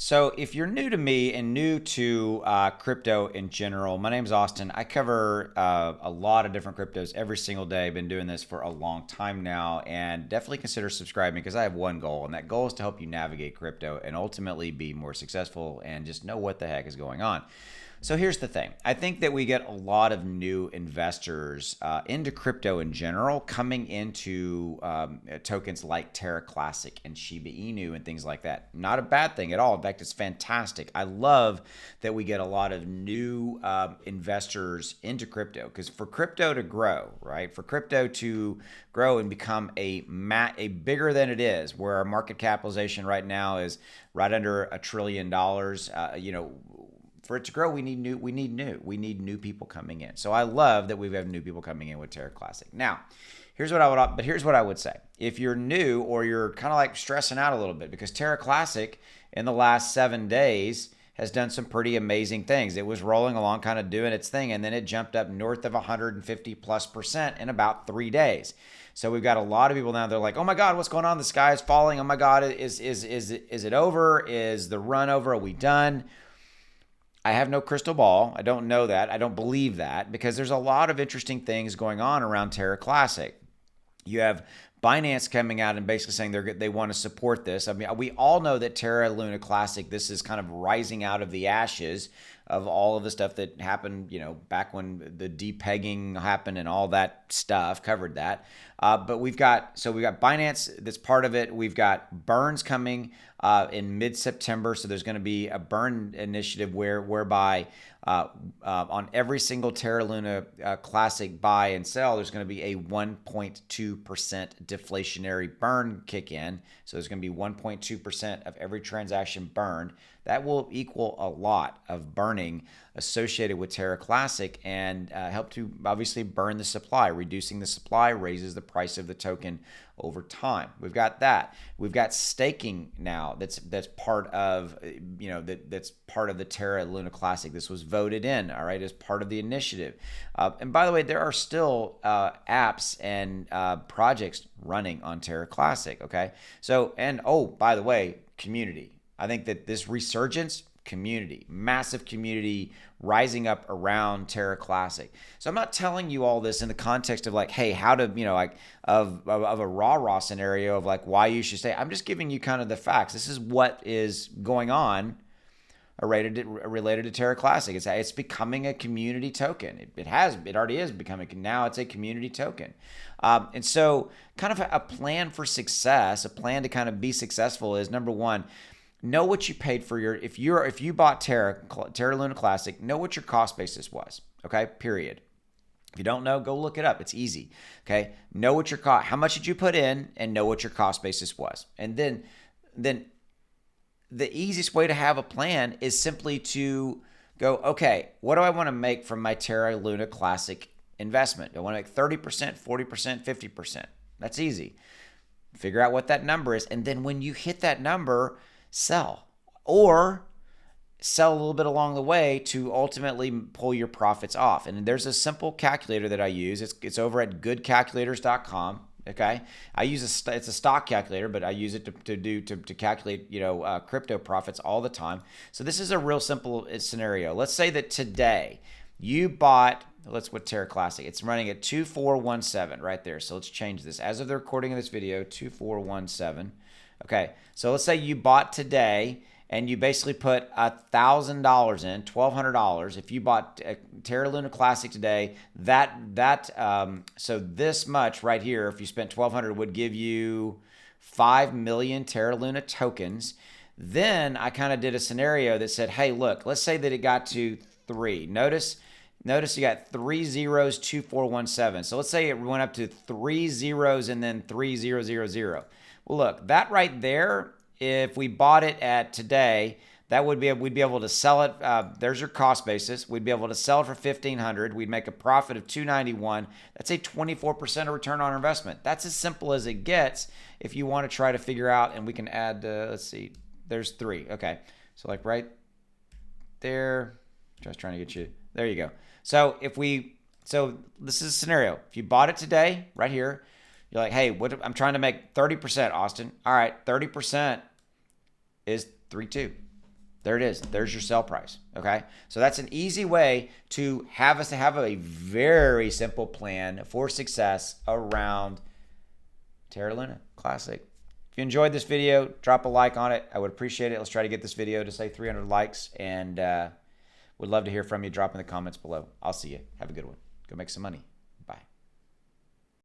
So, if you're new to me and new to crypto in general, my name's Austin. I cover a lot of different cryptos every single day. I've been doing this for a long time now, and definitely consider subscribing because I have one goal, and that goal is to help you navigate crypto and ultimately be more successful and just know what the heck is going on. So here's the thing. I think that we get a lot of new investors into crypto in general coming into tokens like Terra Classic and Shiba Inu and things like that. Not a bad thing at all. In fact, it's fantastic. I love that we get a lot of new investors into crypto because for crypto to grow, right? For crypto to grow and become a bigger than it is, where our market capitalization right now is right under $1 trillion. For it to grow, we need new people coming in. So I love that we have new people coming in with Terra Classic. Now, here's what I would say. If you're new or you're kind of like stressing out a little bit because Terra Classic in the last 7 days has done some pretty amazing things. It was rolling along, kind of doing its thing, and then it jumped up north of 150+% in about 3 days. So we've got a lot of people now. They're like, "Oh my God, what's going on? The sky is falling. Oh my God, is it over? Is the run over? Are we done?" I have no crystal ball. I don't know that. I don't believe that because there's a lot of interesting things going on around Terra Classic. You have Binance coming out and basically saying they want to support this. I mean, we all know that Terra Luna Classic, this is kind of rising out of the ashes of all of the stuff that happened, back when the depegging happened and all that stuff, covered that. But we've got Binance that's part of it. We've got Burns coming in mid-September. So there's going to be a burn initiative whereby on every single Terra Luna Classic buy and sell, there's going to be a 1.2% deflationary burn kick in. So there's going to be 1.2% of every transaction burned. That will equal a lot of burning associated with Terra Classic and help to obviously burn the supply. Reducing the supply raises the price of the token over time. We've got that. We've got staking now. That's part of that's part of the Terra Luna Classic. This was voted in, all right, as part of the initiative. And by the way, there are still apps and projects running on Terra Classic. Okay, so by the way, community. I think that this resurgence, community, massive community rising up around Terra Classic. So I'm not telling you all this in the context of like, hey, how to, of a rah-rah scenario of like why you should stay. I'm just giving you kind of the facts. This is what is going on related to Terra Classic. It's becoming a community token. It already is becoming. Now it's a community token. And so kind of a plan for success, a plan to kind of be successful is number one, know what you paid for if you bought Terra Luna Classic, know what your cost basis was. Okay, period. If you don't know, go look it up. It's easy. Okay, know what how much did you put in, and know what your cost basis was. And then the easiest way to have a plan is simply to go, okay, what do I want to make from my Terra Luna Classic investment? Do I want to make 30%, 40%, 50%? That's easy. Figure out what that number is, and then when you hit that number, sell or sell a little bit along the way to ultimately pull your profits off. And there's a simple calculator that I use. It's over at goodcalculators.com. Okay, I use it's a stock calculator, but I use it to calculate crypto profits all the time. So this is a real simple scenario. Let's say that today you bought. With Terra Classic, it's running at 2417 right there. So let's change this as of the recording of this video. 2417. Okay, so let's say you bought today and you basically put $1,000 in, $1,200. If you bought Terra Luna Classic today, so this much right here, if you spent $1,200, would give you 5 million Terra Luna tokens. Then I kind of did a scenario that said, hey, look, let's say that it got to 3. Notice you got 3 zeros, 2417. So let's say it went up to 3 zeros and then 3000. Well, look, that right there, if we bought it at today, we'd be able to sell it. There's your cost basis. We'd be able to sell it for $1,500. We'd make a profit of $291. That's a 24% of return on investment. That's as simple as it gets if you want to try to figure out, and we can add, let's see, there's 3. Okay, so like right there, just trying to get you, there you go. So this is a scenario. If you bought it today, right here, you're like, hey, I'm trying to make 30%, Austin. All right, 30% is 3.2. There it is. There's your sell price. Okay. So that's an easy way to have a very simple plan for success around Terra Luna Classic. If you enjoyed this video, drop a like on it. I would appreciate it. Let's try to get this video to say 300 likes, and would love to hear from you. Drop in the comments below. I'll see you. Have a good one. Go make some money.